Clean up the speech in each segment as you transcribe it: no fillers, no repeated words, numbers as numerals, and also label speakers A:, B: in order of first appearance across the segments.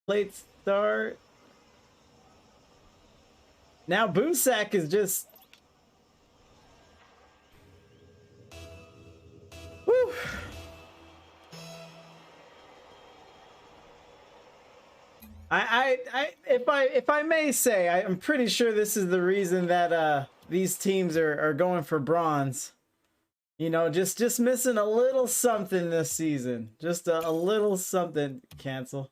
A: Late start. Now Boosak is just... Whew. If I may say, I'm pretty sure this is the reason that these teams are going for bronze. You know, just missing a little something this season. Just a little something. Cancel.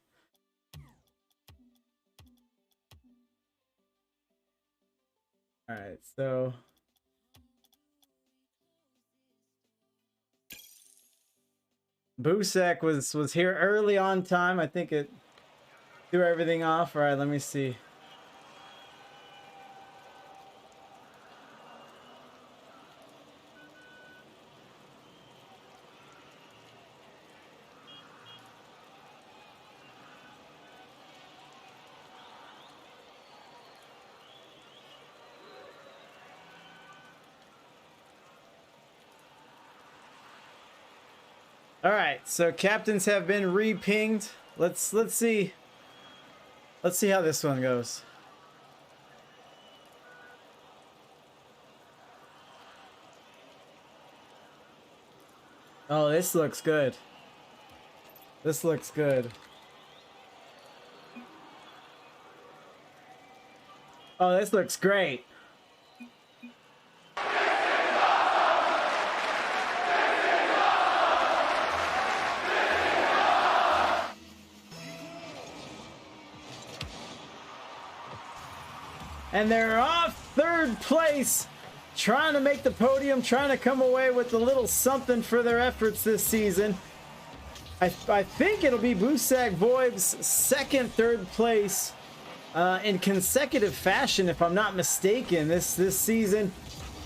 A: All right, so Boosak was here early on time. I think it threw everything off. All right, let me see. All right, so captains have been re-pinged. Let's see. Let's see how this one goes. Oh, this looks good. This looks good. Oh, this looks great. And they're off third place, trying to make the podium, trying to come away with a little something for their efforts this season. I think it'll be Boosak Voibs' second third place in consecutive fashion, if I'm not mistaken, this season.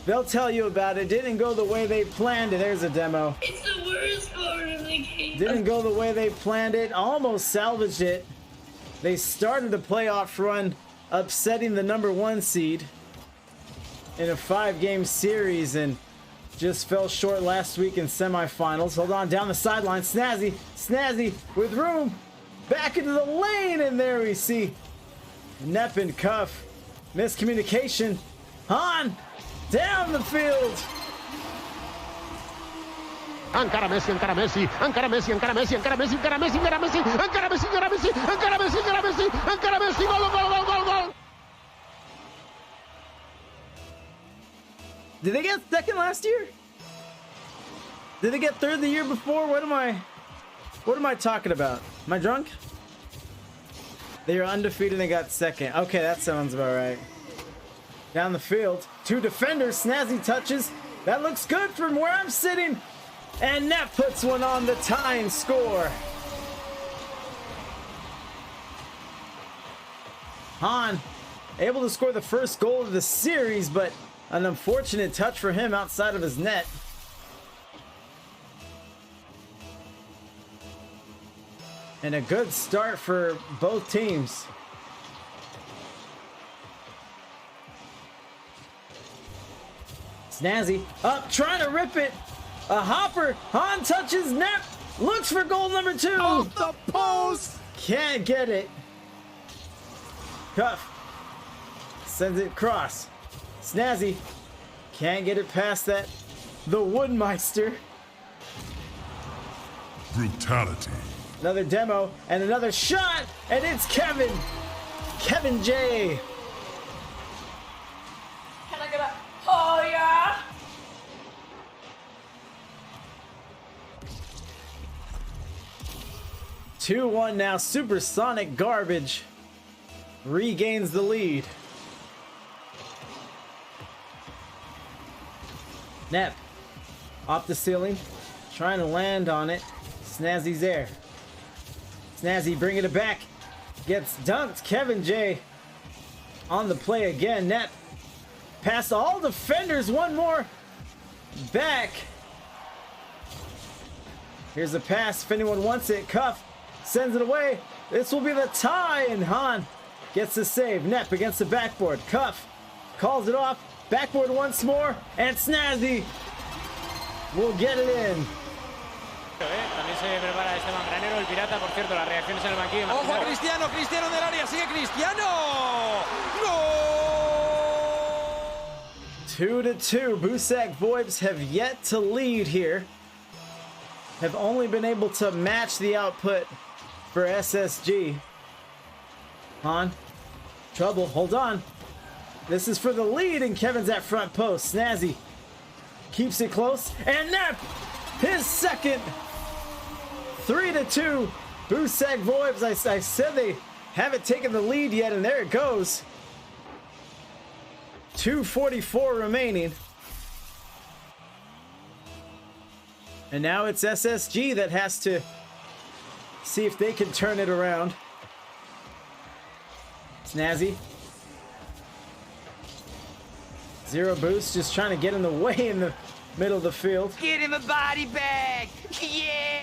A: They'll tell you about it. Didn't go the way they planned it. There's a demo.
B: It's the worst part of the game.
A: Didn't go the way they planned it. Almost salvaged it. They started the playoff run upsetting the #1 seed in a 5-game series and just fell short last week in semifinals. Hold on, down the sideline, Snazzy with room, back into the lane, and there we see Nep and Cuff. Miscommunication. Han down the field.
C: Encara Messi, encara Messi, encara Messi, encara Messi, encara Messi, encara Messi, encara Messi, encara Messi, encara Messi, encara Messi, encara Messi, encara Messi, gol, gol, gol, gol, gol.
A: Did they get second last year? Did they get third the year before? What am I talking about? Am I drunk? They are undefeated and they got second. Okay, that sounds about right. Down the field, 2 defenders, Snazzy touches. That looks good from where I'm sitting. And Nep puts one on the tying score. Han able to score the first goal of the series, but an unfortunate touch for him outside of his net. And a good start for both teams. Snazzy up, trying to rip it. A hopper. Han touches Nep. Looks for goal number 2.
C: Off the post.
A: Can't get it. Cuff sends it across. Snazzy can't get it past that. The Woodmeister.
D: Brutality.
A: Another demo and another shot, and it's Kevin J.
B: Can I get a oh yeah?
A: 2-1 now. SupersonicGarbage regains the lead. Nep off the ceiling, trying to land on it. Snazzy's there. Snazzy bringing it back. Gets dunked. Kevin J on the play again. Nep past all defenders. One more back. Here's a pass if anyone wants it. Cuff sends it away. This will be the tie, and Han gets the save. Nep against the backboard. Cuff calls it off. Backboard once more, and Snazzy will get it in.
D: También se prepara Esteban Granero, el pirata, por cierto, las reacciones en el banquillo.
E: ¡Ojo a Cristiano! ¡Cristiano del área! ¡Sigue Cristiano! ¡Gol!
A: 2-2. Boosak Voibs have yet to lead here. Have only been able to match the output for SSG. Han. Trouble. Hold on. This is for the lead, and Kevin's at front post. Snazzy keeps it close. And Nep, his second. 3-2. Boosak Voibs. I said they haven't taken the lead yet, and there it goes. 2:44 remaining. And now it's SSG that has to see if they can turn it around. Snazzy. Zero boost, just trying to get in the way in the middle of the field.
E: Get him a body bag! Yeah!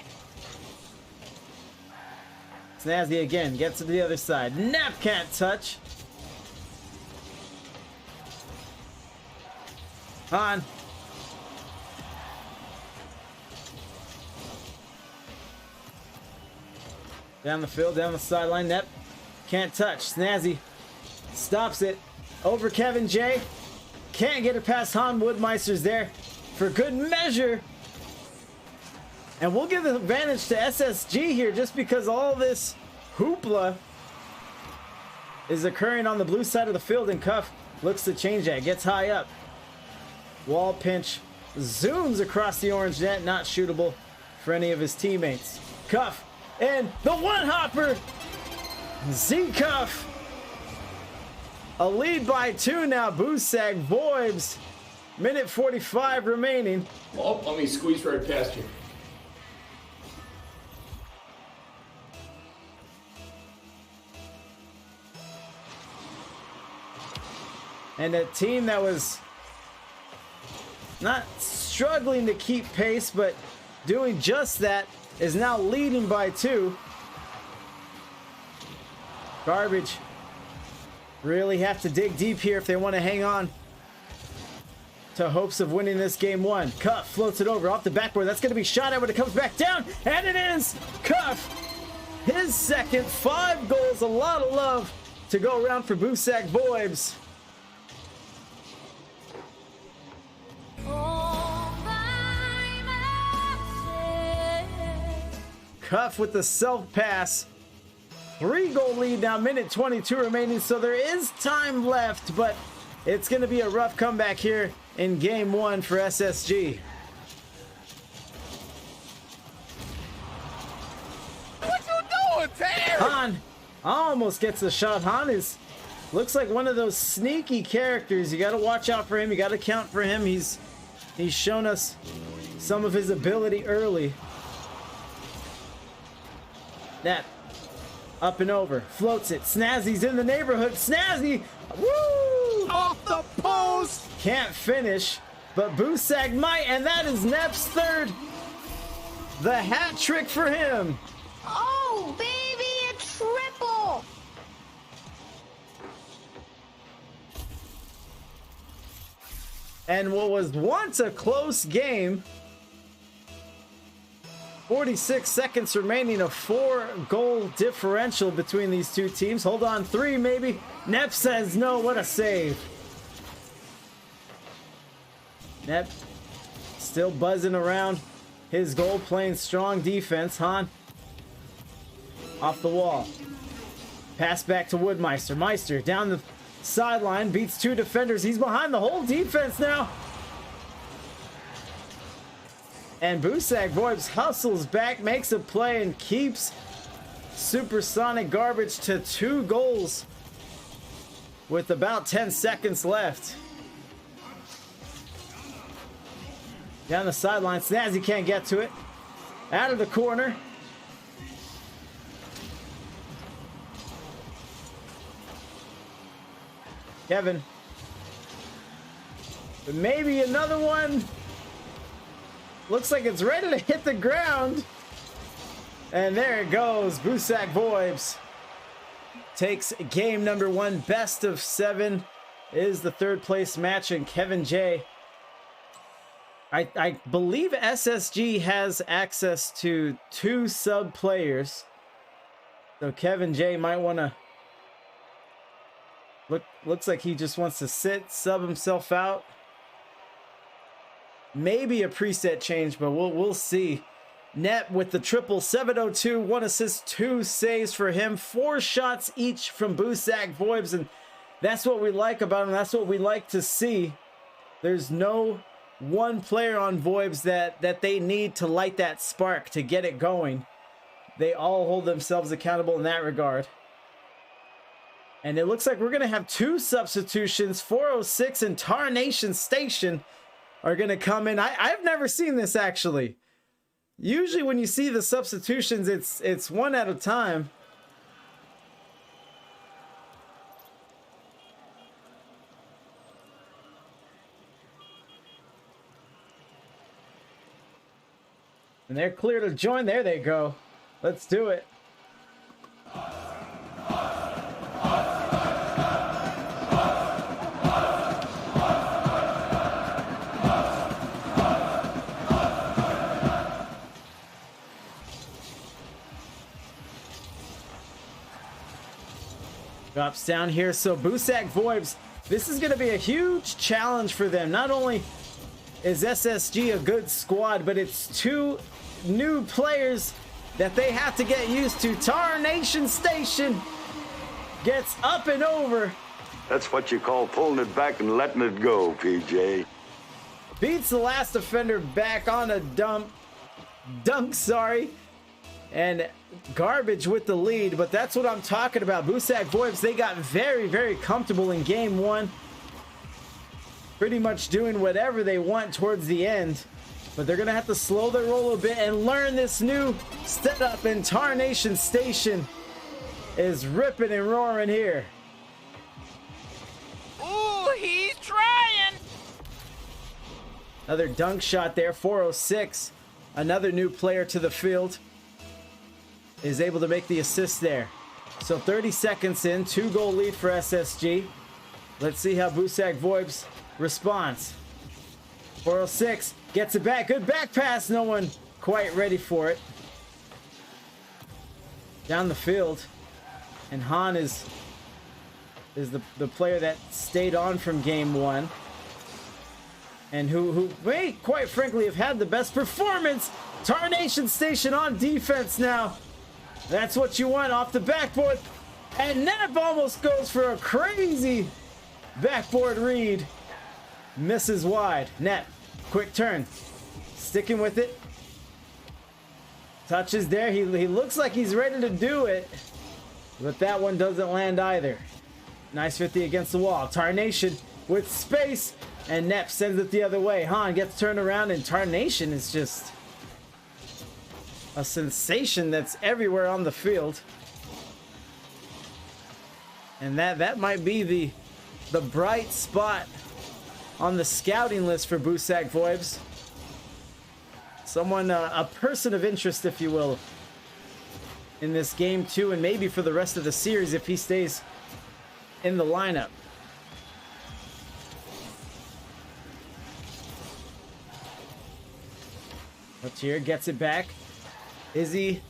A: Snazzy again, gets to the other side. Nap can't touch. On. Down the field, down the sideline. Nep can't touch. Snazzy stops it. Over Kevin J. Can't get it past Han. Woodmeister's there for good measure. And we'll give the advantage to SSG here just because all this hoopla is occurring on the blue side of the field, and Cuff looks to change that. Gets high up. Wall pinch. Zooms across the orange net. Not shootable for any of his teammates. Cuff. And the one-hopper. Z-Cuff. A lead by 2 now. Boosak Voibs. Minute 45 remaining.
F: Oh, let me squeeze right past you.
A: And a team that was not struggling to keep pace, but doing just that, is now leading by 2. Garbage really have to dig deep here if they want to hang on to hopes of winning this game 1. Cuff floats it over off the backboard. That's going to be shot at when it comes back down, and it is Cuff. His second, 5 goals, a lot of love to go around for Boosak Voibs. Cuff with the self pass. 3-goal lead now, minute 22 remaining, so there is time left, but it's going to be a rough comeback here in game 1 for SSG.
E: What you doing, Terry?
A: Han almost gets the shot. Han looks like one of those sneaky characters. You got to watch out for him. You got to count for him. He's shown us some of his ability early. That up and over, floats it. Snazzy's in the neighborhood. Snazzy, woo!
E: Off the post!
A: Can't finish, but Boosak might, and that is Nep's third. The hat trick for him.
B: Oh, baby, a triple!
A: And what was once a close game, 46 seconds remaining, a 4-goal differential between these two teams. Hold on, 3 maybe. Nep says no. What a save. Nep still buzzing around his goal, playing strong defense. Han off the wall. Pass back to Woodmeister. Meister down the sideline, beats 2 defenders. He's behind the whole defense now. And Boosak Voibs hustles back, makes a play, and keeps SupersonicGarbage to 2 goals with about 10 seconds left. Down the sideline, Snazzy can't get to it. Out of the corner. Kevin. But maybe another one. Looks like it's ready to hit the ground. And there it goes. Boosak Voibs takes game number 1. Best of 7 is the 3rd place match. And Kevin J. I believe SSG has access to 2 sub players. So Kevin J might want to looks like he just wants to sit, sub himself out. Maybe a preset change, but we'll see. Net with the triple, 702, 1 assist, 2 saves for him, 4 shots each from Boosak, Voibs, and that's what we like about him. That's what we like to see. There's no one player on Voibs that they need to light that spark, to get it going. They all hold themselves accountable in that regard. And it looks like we're going to have 2 substitutions. 406 and Tarnation Station are going to come in. I've never seen this, actually. Usually when you see the substitutions, it's one at a time. And they're clear to join. There they go. Let's do it. Drops down here. So Boosak Voibs, this is going to be a huge challenge for them. Not only is SSG a good squad, but it's 2 new players that they have to get used to. Tarnation Station gets up and over.
G: That's what you call pulling it back and letting it go, PJ.
A: Beats the last defender back on a dunk, sorry. And Garbage with the lead, but that's what I'm talking about. Boosak Voibs, they got very, very comfortable in game 1. Pretty much doing whatever they want towards the end. But they're going to have to slow their roll a bit and learn this new setup. And Tarnation Station is ripping and roaring here.
H: Ooh, he's trying.
A: Another dunk shot there. 406. Another new player to the field is able to make the assist there. So 30 seconds in, 2-goal lead for SSG. Let's see how Boosak Voibs responds. 406 gets it back. Good back pass. No one quite ready for it. Down the field. And Han is the player that stayed on from game 1. And who may, quite frankly, have had the best performance. Tarnation Station on defense now. That's what you want off the backboard. And Nep almost goes for a crazy backboard read. Misses wide. Nep, quick turn. Sticking with it. Touches there. He looks like he's ready to do it. But that one doesn't land either. Nice 50 against the wall. Tarnation with space. And Nep sends it the other way. Han gets turned around, and Tarnation is just a sensation that's everywhere on the field. And that might be the bright spot on the scouting list for Boosak Voibs. Someone, a person of interest, if you will, in this game 2, and maybe for the rest of the series if he stays in the lineup. Here gets it back. Izzy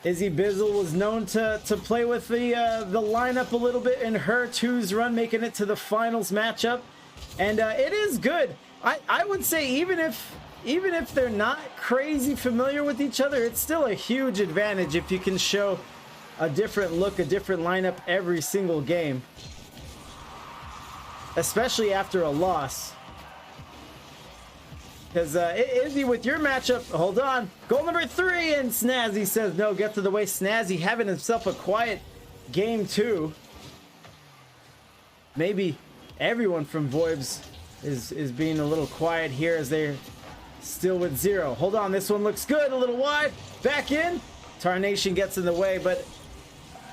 A: Bizzle was known to play with the lineup a little bit in her 2's run, making it to the finals matchup, and it is good. I would say even if they're not crazy familiar with each other, it's still a huge advantage if you can show a different look, a different lineup every single game, especially after a loss. Because Izzy, with your matchup, hold on, goal number 3, and Snazzy says no, get to the way. Snazzy having himself a quiet game 2. Maybe everyone from Voibs is being a little quiet here as they're still with 0. Hold on, this one looks good, a little wide, back in. Tarnation gets in the way, but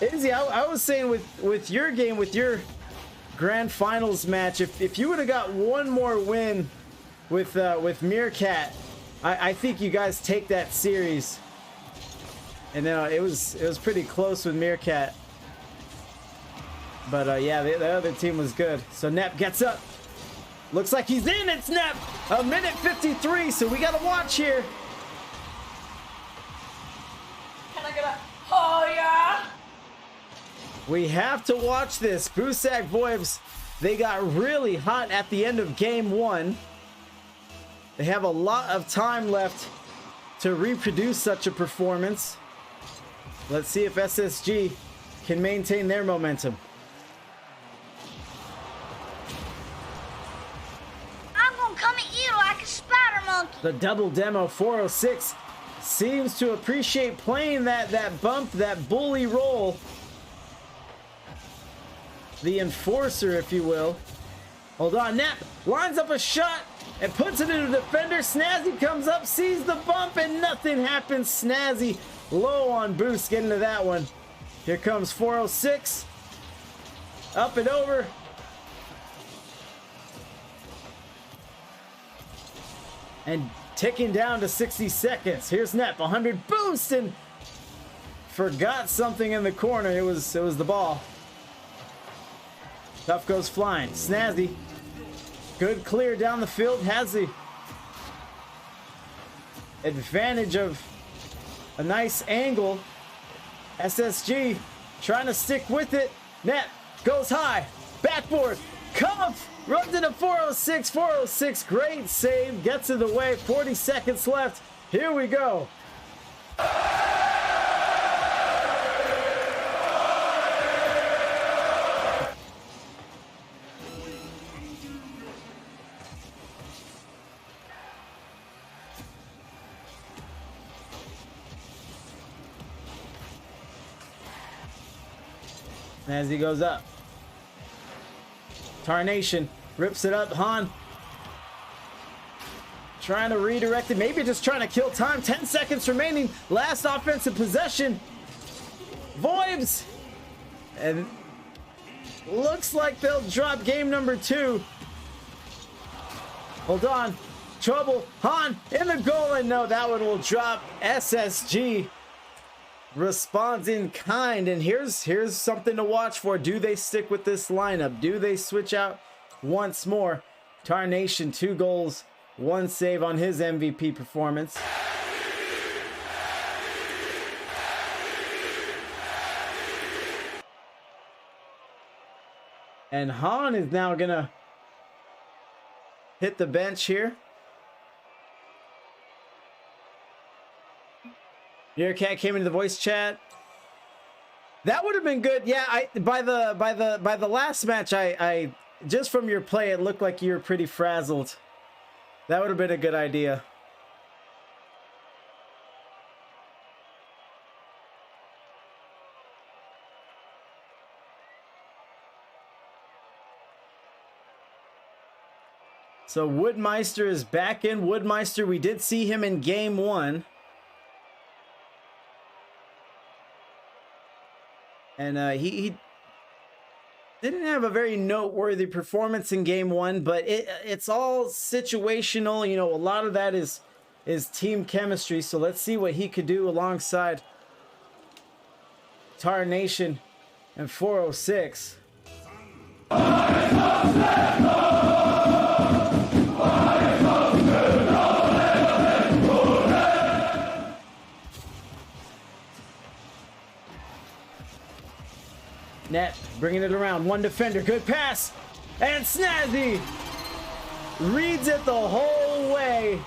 A: Izzy, I was saying with your game, with your grand finals match, if you would have got one more win with Meerkat, I think you guys take that series. And then it was pretty close with Meerkat, but yeah, the other team was good. So Nep gets up, Looks like he's in. It's Nep. A minute 53, so we got to watch here.
H: Can I get a oh yeah?
A: We have to watch this. Boosak Voibs, they got really hot at the end of game 1. They have a lot of time left to reproduce such a performance. Let's see if SSG can maintain their momentum.
B: I'm gonna come at you like a spider monkey.
A: The double demo 406 seems to appreciate playing that bump, that bully role. The enforcer, if you will. Hold on, Nep lines up a shot and puts it into the defender. Snazzy comes up, sees the bump, and nothing happens. Snazzy low on boost, getting to that one. Here comes 406. Up and over. And ticking down to 60 seconds. Here's Nep, 100 boost, and forgot something in the corner. It was the ball. Tough goes flying. Snazzy, good clear down the field. Has the advantage of a nice angle. SSG trying to stick with it. Net goes high. Backboard. Cuff. Runs into 406. 406. Great save. Gets in the way. 40 seconds left. Here we go. As he goes up, Tarnation rips it up. Han trying to redirect it, maybe just trying to kill time. 10 seconds remaining, last offensive possession. Voibs, and looks like they'll drop game number 2. Hold on, trouble. Han in the goal, and no, that one will drop. SSG responds in kind, and here's something to watch for. Do they stick with this lineup? Do they switch out once more? Tarnation, 2 goals, 1 save on his MVP performance. And Han is now gonna hit the bench here. Your cat came into the voice chat. That would have been good. Yeah, by the last match, I just from your play, it looked like you were pretty frazzled. That would have been a good idea. So Woodmeister is back in. Woodmeister, we did see him in game 1. And he didn't have a very noteworthy performance in game 1, but it's all situational. You know, a lot of that is team chemistry. So let's see what he could do alongside Tarnation and 406. Net bringing it around. 1 defender. Good pass. And Snazzy reads it the whole way.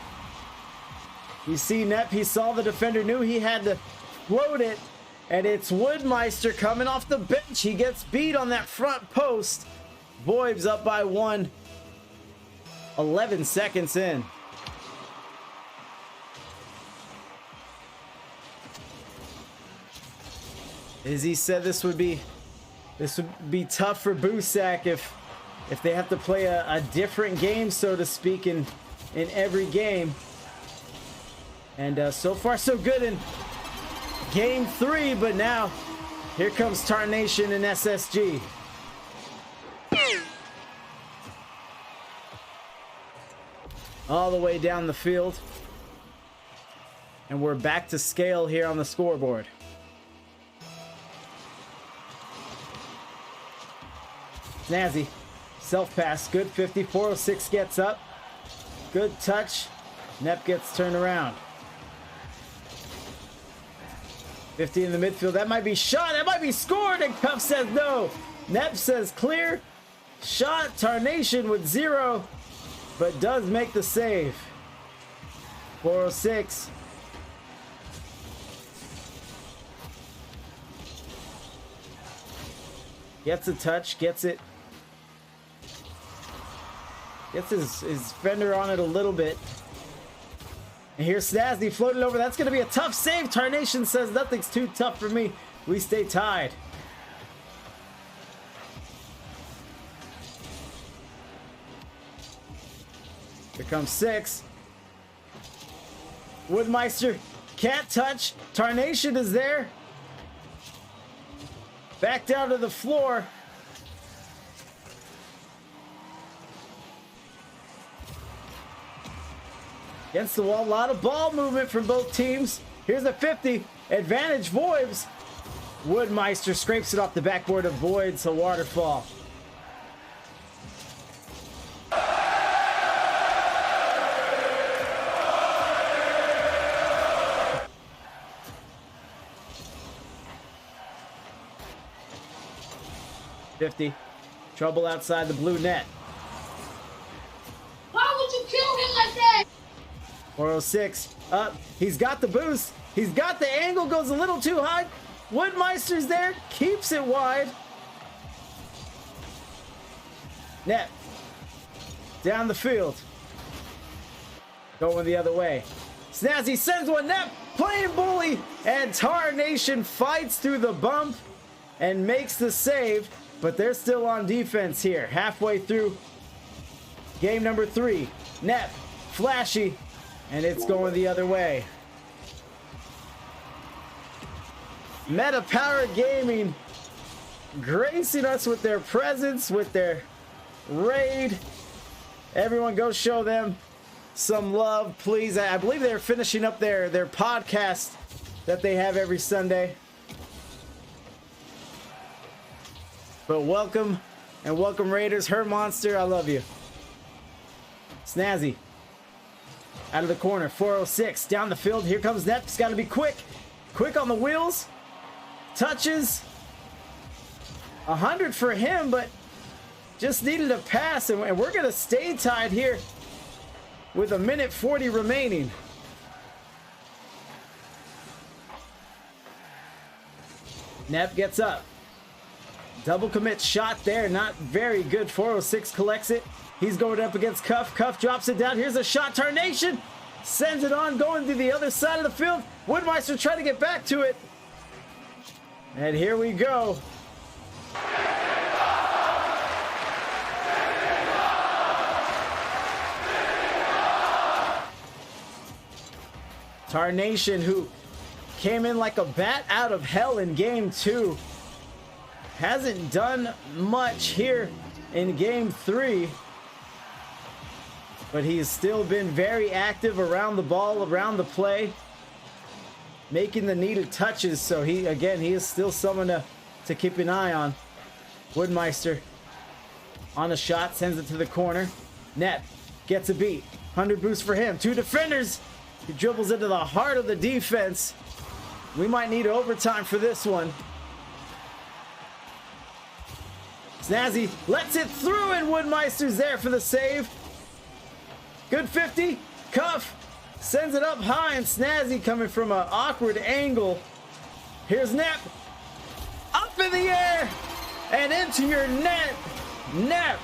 A: You see Nep, he saw the defender, knew he had to float it. And it's Woodmeister coming off the bench. He gets beat on that front post. Voibs up by 1. 11 seconds in. Izzy said this would be tough for Boosak if they have to play a different game, so to speak, in every game. And so far so good in game 3, but now here comes Tarnation and SSG. All the way down the field. And we're back to scale here on the scoreboard. Snazzy Self-pass, good 50. 406 gets up. Good touch. Nep gets turned around. 50 in the midfield. That might be shot. That might be scored. And Cuff says no. Nep says clear. Shot. Tarnation with 0. But does make the save. 406. Gets a touch. Gets it. Gets his fender on it a little bit. And here's Snazzy floating over. That's going to be a tough save. Tarnation says nothing's too tough for me. We stay tied. Here comes 6. Woodmeister can't touch. Tarnation is there. Back down to the floor. Against the wall, a lot of ball movement from both teams. Here's a 50. Advantage Voibs. Woodmeister scrapes it off the backboard of Voids, a waterfall. Trouble outside the blue net.
H: Why would you kill him like that?
A: 406 up. He's got the boost. He's got the angle. Goes a little too high. Woodmeister's there. Keeps it wide. Net. Down the field. Going the other way. Snazzy sends one. Net. Playing bully. And Tarnation fights through the bump and makes the save. But they're still on defense here. Halfway through game number 3. Net. Flashy. And it's going the other way. Meta Power Gaming gracing us with their presence, with their raid. Everyone go show them some love, please. I believe they're finishing up their podcast that they have every Sunday. But welcome, and welcome Raiders. Her Monster, I love you. Snazzy. Out of the corner, 406, down the field. Here comes Nep. It's got to be quick. Quick on the wheels. Touches. 100 for him, but just needed a pass. And we're going to stay tied here with 1:40 remaining. Nep gets up. Double commit shot there. Not very good. 406 collects it. He's going up against Cuff. Cuff drops it down. Here's a shot. Tarnation sends it on, going to the other side of the field. Woodmeister trying to get back to it. And here we go. Tarnation, who came in like a bat out of hell in game 2, hasn't done much here in game 3. But he's still been very active around the ball, around the play, making the needed touches. So he is still someone to keep an eye on. Woodmeister on a shot, sends it to the corner. Net gets a beat. 100 boost for him. 2 defenders. He dribbles into the heart of the defense. We might need overtime for this one. Snazzy lets it through, and Woodmeister's there for the save. Good 50. Cuff sends it up high, and Snazzy coming from an awkward angle. Here's Nep. Up in the air and into your net. Nep.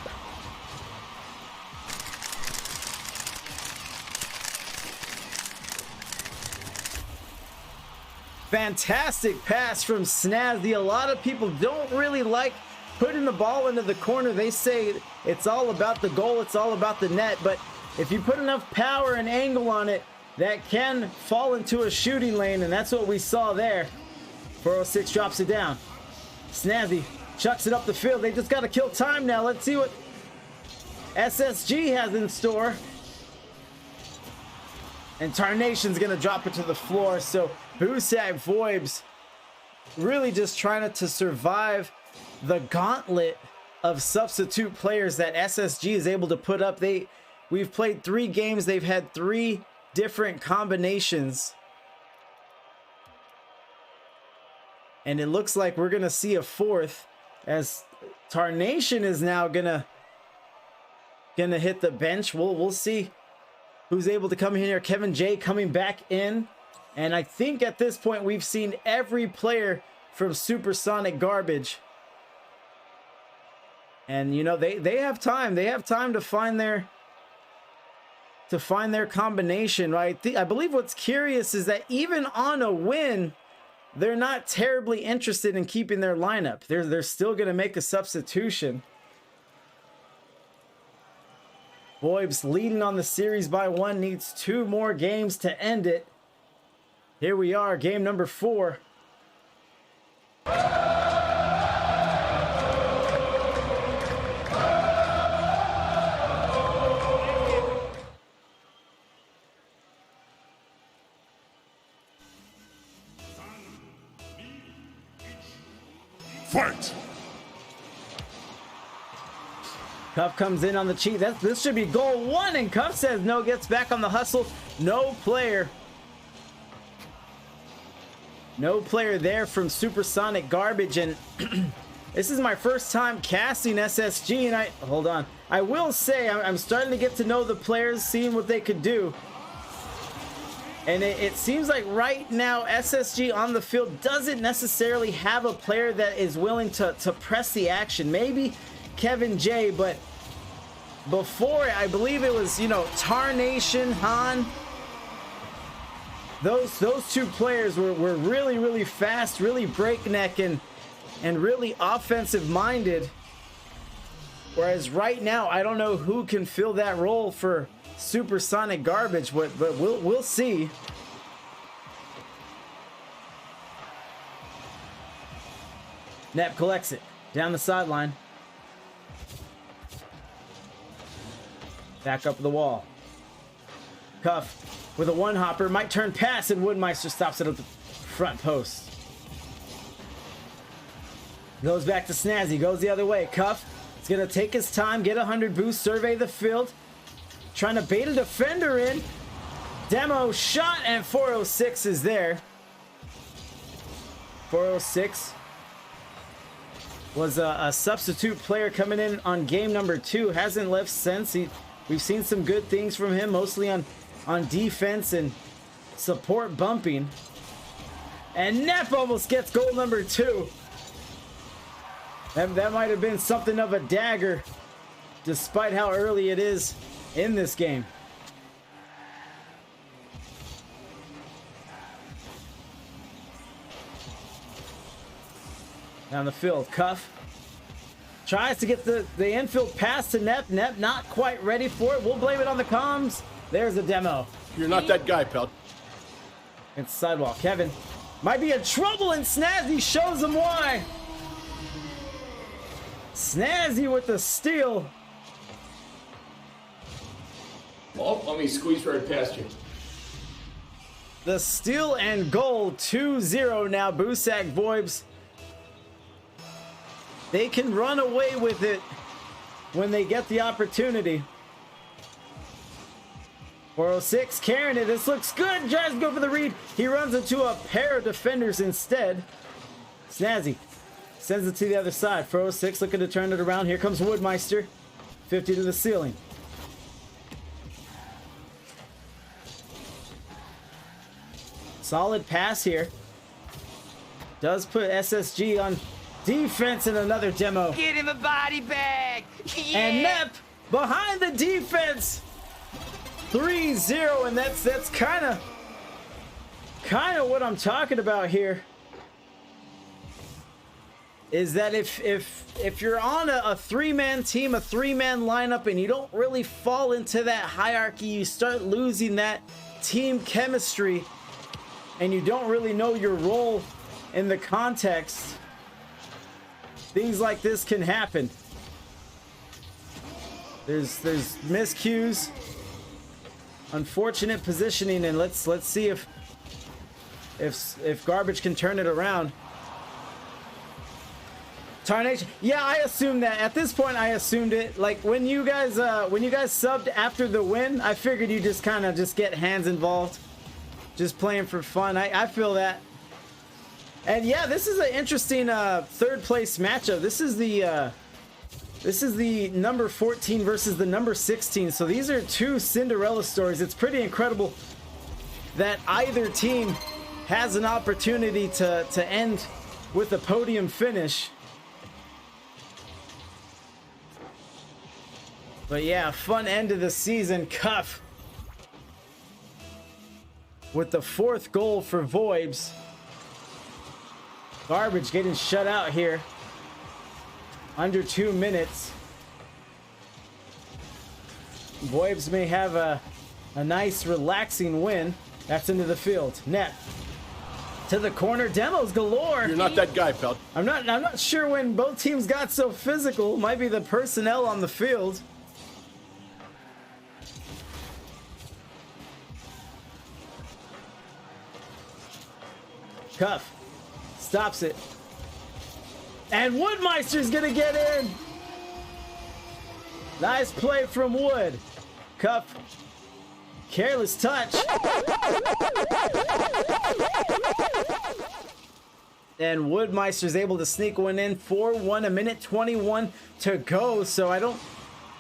A: Fantastic pass from Snazzy. A lot of people don't really like putting the ball into the corner. They say it's all about the goal, it's all about the net, but if you put enough power and angle on it, that can fall into a shooting lane, and that's what we saw there. 406 drops it down. Snazzy chucks it up the field. They just got to kill time now. Let's see what SSG has in store. And Tarnation's going to drop it to the floor. So Boosak, Voibs really just trying to survive the gauntlet of substitute players that SSG is able to put up. We've played 3 games. They've had 3 different combinations. And it looks like we're going to see a 4th as Tarnation is now gonna hit the bench. We'll see who's able to come in here. Kevin J coming back in. And I think at this point we've seen every player from SupersonicGarbage. And you know, they have time. They have time to find their combination, right? I believe what's curious is that even on a win, they're not terribly interested in keeping their lineup. They're still going to make a substitution. Voibs leading on the series by 1, needs 2 more games to end it. Here we are, game number 4.
C: Fight!
A: Cuff comes in on the cheat. This should be goal 1, and Cuff says no, gets back on the hustle. No player there from SupersonicGarbage, and this is my first time casting SSG, and hold on. I will say I'm starting to get to know the players, seeing what they could do. And it seems like right now SSG on the field doesn't necessarily have a player that is willing to press the action. Maybe Kevin J, but before I believe it was, you know, Tarnation, Han. Those 2 players were really, really fast, really breakneck, and really offensive minded. Whereas right now I don't know who can fill that role for SupersonicGarbage, but we'll see. Nep collects it down the sideline. Back up the wall. Cuff with a 1-hopper, might turn pass, and Woodmeister stops it at the front post. Goes back to Snazzy, goes the other way. Cuff is gonna take his time, get 100 boost, survey the field. Trying to bait a defender in. Demo shot, and 406 is there. 406 was a substitute player coming in on game number 2. Hasn't left since. We've seen some good things from him, mostly on defense and support bumping. And Nep almost gets goal number 2. That might have been something of a dagger, despite how early it is in this game. Down the field, Cuff tries to get the infield pass to Nep. Nep not quite ready for it. We'll blame it on the comms. There's a demo.
C: You're not that guy, pal.
A: It's sidewalk. Kevin might be in trouble, and Snazzy shows him why. Snazzy with the steal.
F: Oh, let me squeeze right past you.
A: The steal and goal, 2-0 now. Boosak, Voibs. They can run away with it when they get the opportunity. 406 carrying it. This looks good. Tries to go for the read. He runs into a pair of defenders instead. Snazzy sends it to the other side. 406 looking to turn it around. Here comes Woodmeister. 50 to the ceiling. Solid pass here. Does put SSG on defense, and another demo.
E: Get him a body bag. Yeah.
A: And Nep behind the defense. 3-0, and that's kind of what I'm talking about here. Is that if you're on a 3-man team, a 3-man lineup, and you don't really fall into that hierarchy, you start losing that team chemistry, and you don't really know your role in the context. Things like this can happen. There's miscues, unfortunate positioning, and let's see if Garbage can turn it around. Tarnation. Yeah, I assumed that. At this point, I assumed it. Like when you guys subbed after the win, I figured you just kind of just get hands involved, just playing for fun. I feel that. And yeah, this is an interesting third place matchup. This is the number 14 versus the number 16. So these are two Cinderella stories. It's pretty incredible that either team has an opportunity to end with a podium finish. But yeah, fun end of the season. Cuff with the 4th goal for Voibs. Garbage getting shut out here. Under 2 minutes. Voibs may have a nice relaxing win. That's into the field. Net. To the corner. Demos galore.
C: You're not that guy, pal.
A: I'm not sure when both teams got so physical. Might be the personnel on the field. Cuff stops it. And Woodmeister's gonna get in. Nice play from Wood. Cuff. Careless touch. And Woodmeister's able to sneak one in. 4-1, a minute 21 to go. So I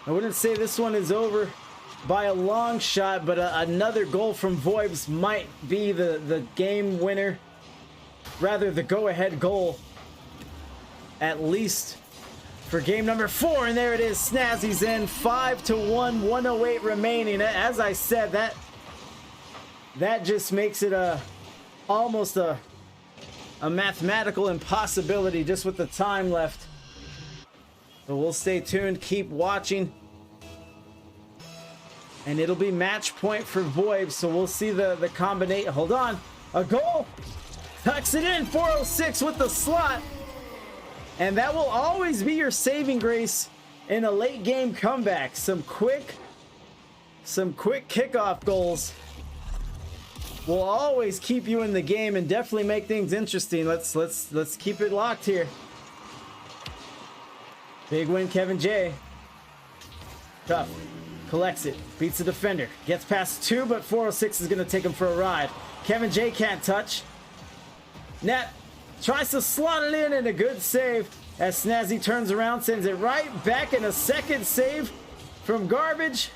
A: wouldn't say this one is over by a long shot, but another goal from Voibs might be the game winner. Rather, the go-ahead goal, at least for game number 4. And there it is. Snazzy's in. 5-1, 1:08 remaining. As I said, that just makes it almost a mathematical impossibility just with the time left. But we'll stay tuned. Keep watching. And it'll be match point for Voibs. So we'll see the combination. Hold on. A goal. Tucks it in. 406 with the slot. And that will always be your saving grace in a late game comeback. Some quick kickoff goals will always keep you in the game and definitely make things interesting. Let's keep it locked here. Big win, Kevin J. Tough. Collects it. Beats the defender. Gets past 2, but 406 is going to take him for a ride. Kevin J can't touch. Net tries to slot it in and a good save as Snazzy turns around, sends it right back, in a second save from Garbage.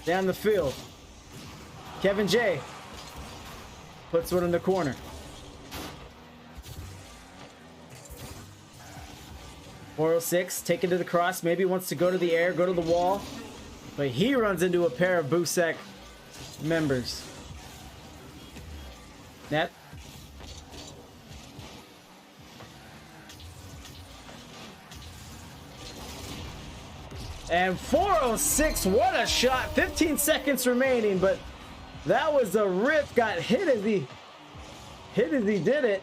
A: Down the field. Kevin J puts one in the corner. 406 taken to the cross. Maybe wants to go to the air, go to the wall. But he runs into a pair of Boosak members. Net. And 406, what a shot. 15 seconds remaining, but that was a rip. Got hit as he did it.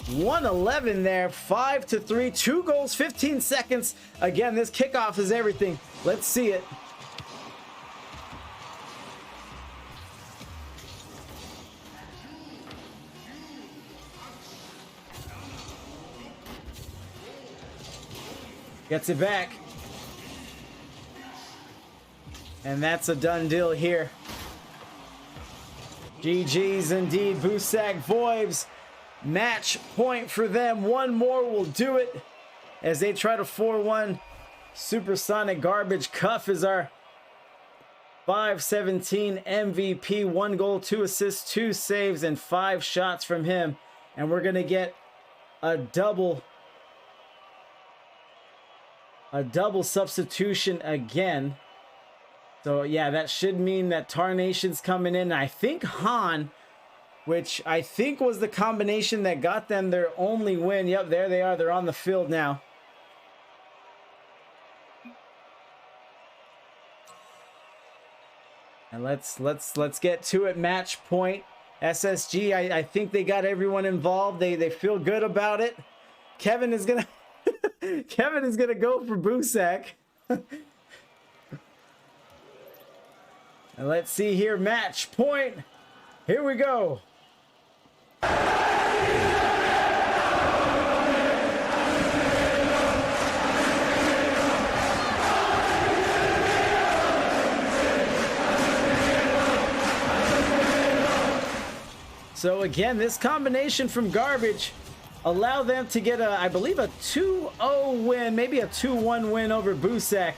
A: 111 there, 5-3, 2 goals, 15 seconds. Again, this kickoff is everything. Let's see it. Gets it back. And that's a done deal here. GG's indeed. Boosak Voibs. Match point for them. One more will do it as they try to 4-1 Supersonic Garbage. Cuff is our 5-17 MVP. 1 goal, 2 assists, 2 saves, and 5 shots from him. And we're going to get a double substitution again. So yeah, that should mean that Tarnation's coming in. I think Han, which I think was the combination that got them their only win. Yep, there they are. They're on the field now. And let's get to it. Match point. SSG, I think they got everyone involved. They feel good about it. Kevin is gonna Kevin is gonna go for Boosak. And let's see here. Match point. Here we go. So again, this combination from Garbage allow them to get I believe a 2-0 win, maybe a 2-1 win over Boosak.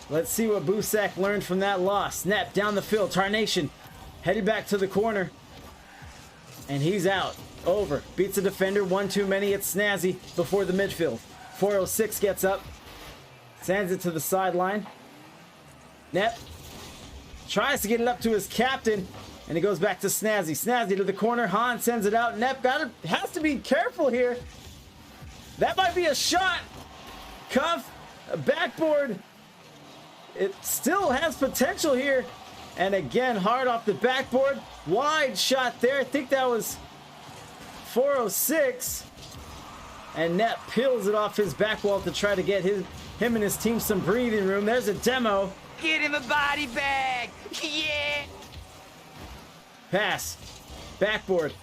A: Let's see what Boosak learned from that loss. Snap down the field. Tarnation headed back to the corner. And he's out. Over. Beats a defender. One too many. It's Snazzy before the midfield. 406 gets up. Sends it to the sideline. Nep tries to get it up to his captain. And he goes back to Snazzy. Snazzy to the corner. Han sends it out. Nep has to be careful here. That might be a shot. Cuff. A backboard. It still has potential here. And again, hard off the backboard. Wide shot there. I think that was 406. And Nep peels it off his back wall to try to get him and his team some breathing room. There's a demo.
E: Get him a body bag. Yeah.
A: Pass. Backboard.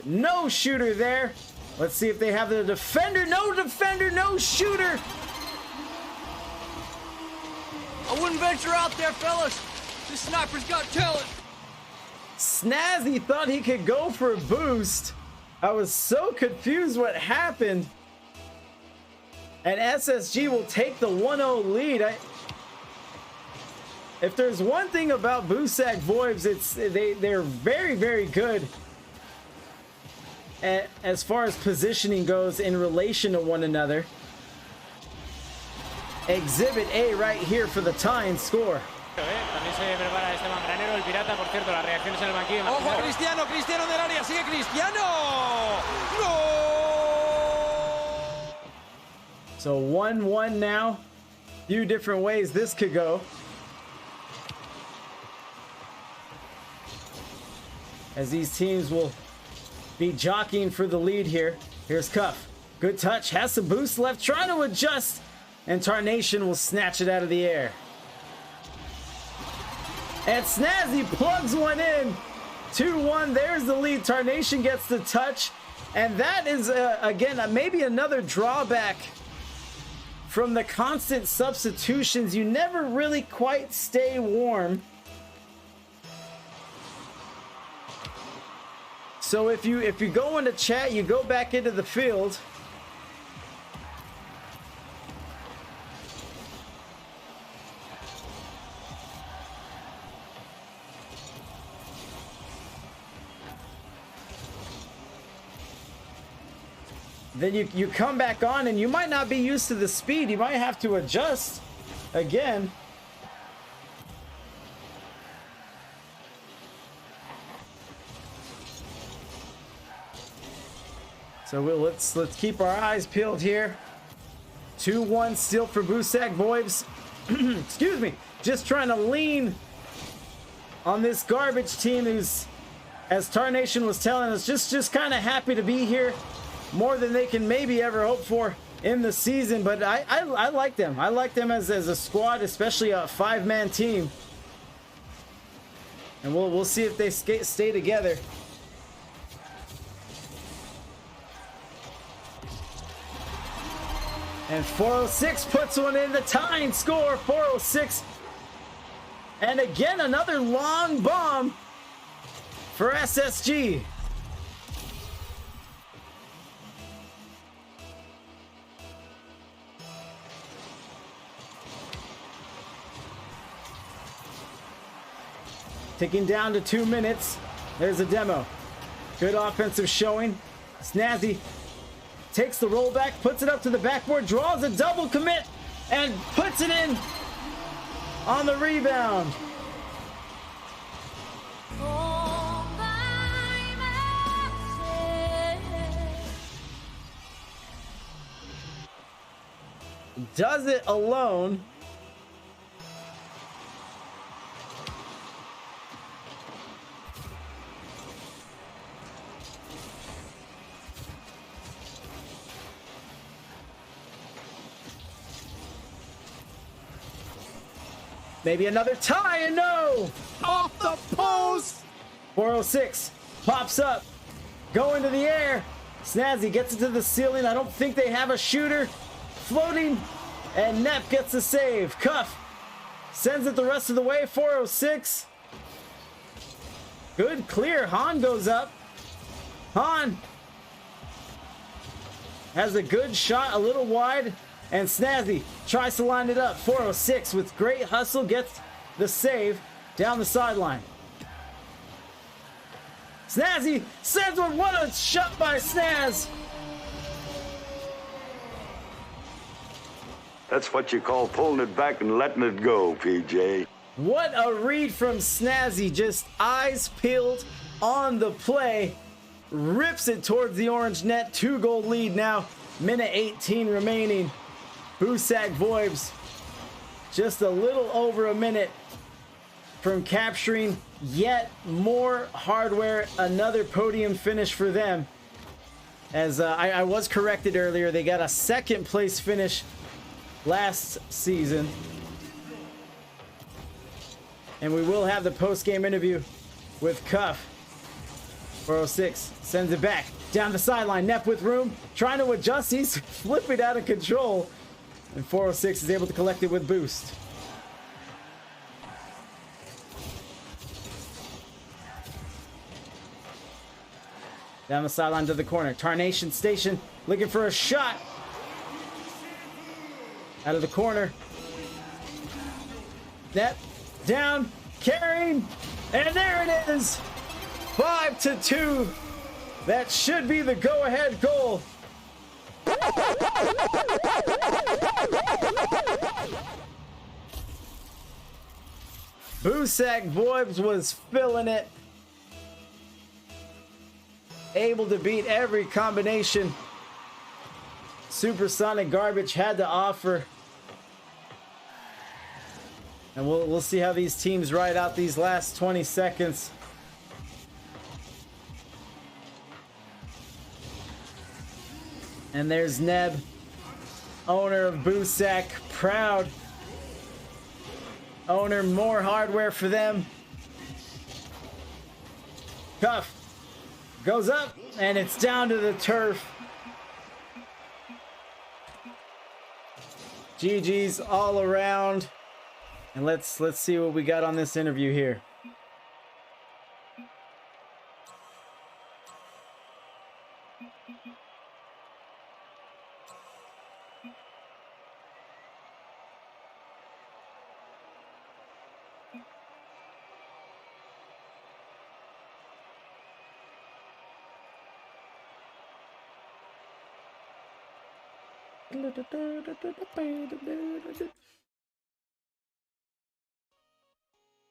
A: No shooter there. Let's see if they have the defender. No defender, no shooter.
E: I wouldn't venture out there, fellas. This sniper's got talent.
A: Snazzy thought he could go for a boost. I was so confused what happened. And SSG will take the 1-0 lead. If there's one thing about Boosak Voibs, it's they're very, very good as far as positioning goes in relation to one another. Exhibit A right here for the tie and score.
D: También se prepara Esteban Granero, el pirata, por cierto, las reacciones en el banquillo.
E: Ojo a Cristiano, Cristiano en el área, sigue Cristiano. ¡Gol!
A: So 1-1 now. Few different ways this could go. As these teams will be jockeying for the lead here. Here's Cuff. Good touch, has some boost left, trying to adjust. And Tarnation will snatch it out of the air. And Snazzy plugs one in. 2-1, there's the lead. Tarnation gets the touch. And that is, again, maybe another drawback from the constant substitutions. You never really quite stay warm. So if you go into chat, you go back into the field. Then you come back on and you might not be used to the speed. You might have to adjust again. So let's keep our eyes peeled here. 2-1 still for Boosak Voibs. Excuse me. Just trying to lean on this Garbage team who's, as Tarnation was telling us, just kind of happy to be here. More than they can maybe ever hope for in the season. But I like them. I like them as a squad, especially a 5-man team. And we'll see if they stay together. And 406 puts one in, the tying score, 406. And again, another long bomb for SSG. Ticking down to 2 minutes. There's a demo. Good offensive showing. Snazzy takes the rollback, puts it up to the backboard, draws a double commit, and puts it in on the rebound. Does it alone. Maybe another tie, and no!
C: Off the post!
A: 406 pops up. Go into the air. Snazzy gets it to the ceiling. I don't think they have a shooter. Floating. And Nep gets the save. Cuff sends it the rest of the way. 406. Good clear. Han goes up. Han has a good shot, a little wide. And Snazzy tries to line it up. 406 with great hustle gets the save down the sideline. Snazzy sends one. What a shot by Snaz.
G: That's what you call pulling it back and letting it go, PJ.
A: What a read from Snazzy. Just eyes peeled on the play. Rips it towards the orange net. 2-goal lead now. Minute 18 remaining. Boosak Voibs just a little over a minute from capturing yet more hardware. Another podium finish for them. As I was corrected earlier, they got a second place finish last season. And we will have the post-game interview with Cuff. 406 sends it back down the sideline. Nep with room, trying to adjust. He's flipping out of control. And 406 is able to collect it with boost. Down the sideline to the corner. Tarnation Station looking for a shot. Out of the corner. Nep down, carrying, and there it is. 5-2. That should be the go-ahead goal. Boosak Voibs was filling it. Able to beat every combination SupersonicGarbage had to offer. And we'll see how these teams ride out these last 20 seconds. And there's Neb, owner of Boosak, proud owner. More hardware for them. Cuff goes up, and it's down to the turf. GG's all around. And let's see what we got on this interview here.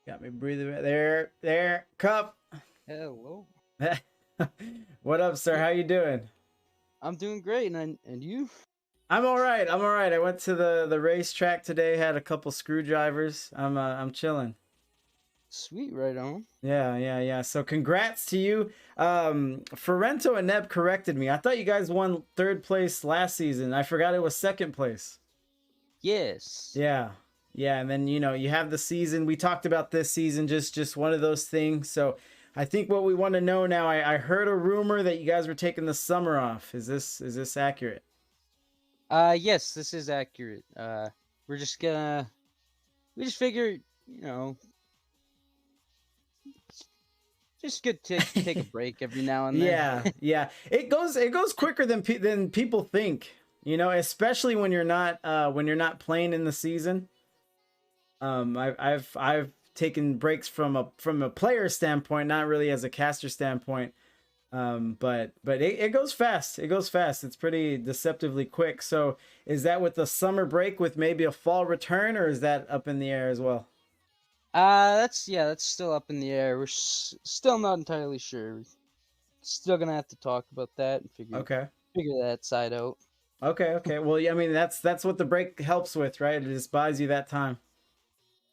A: Got me breathing there. Cup.
I: Hello.
A: What up, sir? How you doing?
I: I'm doing great, and you?
A: I'm all right. I went to the racetrack today. Had a couple screwdrivers. I'm chilling.
I: Sweet, right on.
A: Yeah. So congrats to you. Ferrento and Neb corrected me. I thought you guys won third place last season. I forgot it was second place.
I: Yes.
A: Yeah. And then, you have the season. We talked about this season, just one of those things. So I think what we want to know now, I heard a rumor that you guys were taking the summer off. Is this accurate?
I: Yes, this is accurate. We just figured, just good to take a break every now and then.
A: Yeah. It goes quicker than people think. Especially when you're not playing in the season. I've taken breaks from a player standpoint, not really as a caster standpoint. But it goes fast. It's pretty deceptively quick. So is that with the summer break with maybe a fall return, or is that up in the air as well?
I: That's still up in the air. We're still not entirely sure. Still gonna have to talk about that and figure that side out.
A: Okay. Well, I mean, that's what the break helps with, right? It just buys you that time.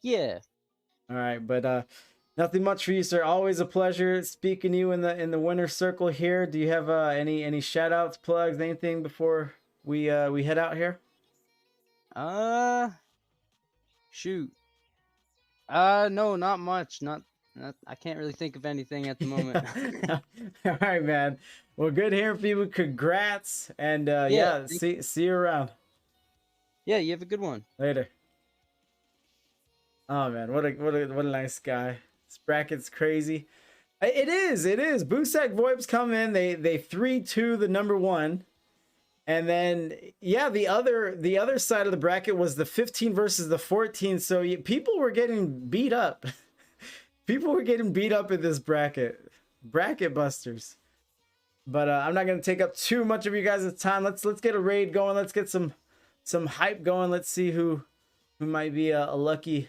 I: Yeah.
A: All right, but nothing much for you, sir. Always a pleasure speaking to you in the winner's circle here. Do you have any shout outs, plugs, anything before we head out here?
I: Shoot. No, not much. Not I can't really think of anything at the moment.
A: All right, man. Well, good hearing from you. Congrats, and yeah, see you around.
I: Yeah, you have a good one.
A: Later. Oh man, what a nice guy. This bracket's crazy. It is. Boosak Voibs come in. They 3-2 the number one. And then, yeah, the other side of the bracket was the 15 versus the 14. So people were getting beat up. People were getting beat up in this bracket. Bracket busters. But I'm not going to take up too much of you guys' time. Let's get a raid going. Let's get some hype going. Let's see who might be a lucky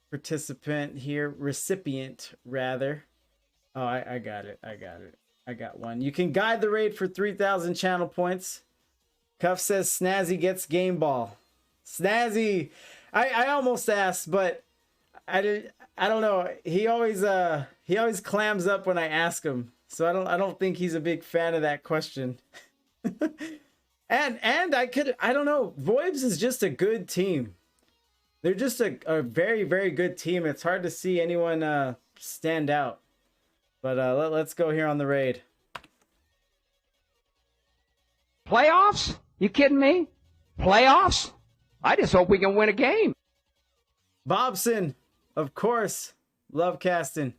A: participant here. Recipient, rather. Oh, I got it. I got one. You can guide the raid for 3,000 channel points. Cuff says Snazzy gets game ball. Snazzy, I almost asked, but I don't know. He always clams up when I ask him, so I don't think he's a big fan of that question. and I don't know. Voibs is just a good team. They're just a very, very good team. It's hard to see anyone stand out. But let's go here on the raid.
J: Playoffs? You kidding me? Playoffs? I just hope we can win a game.
A: Bobson, of course. Love casting.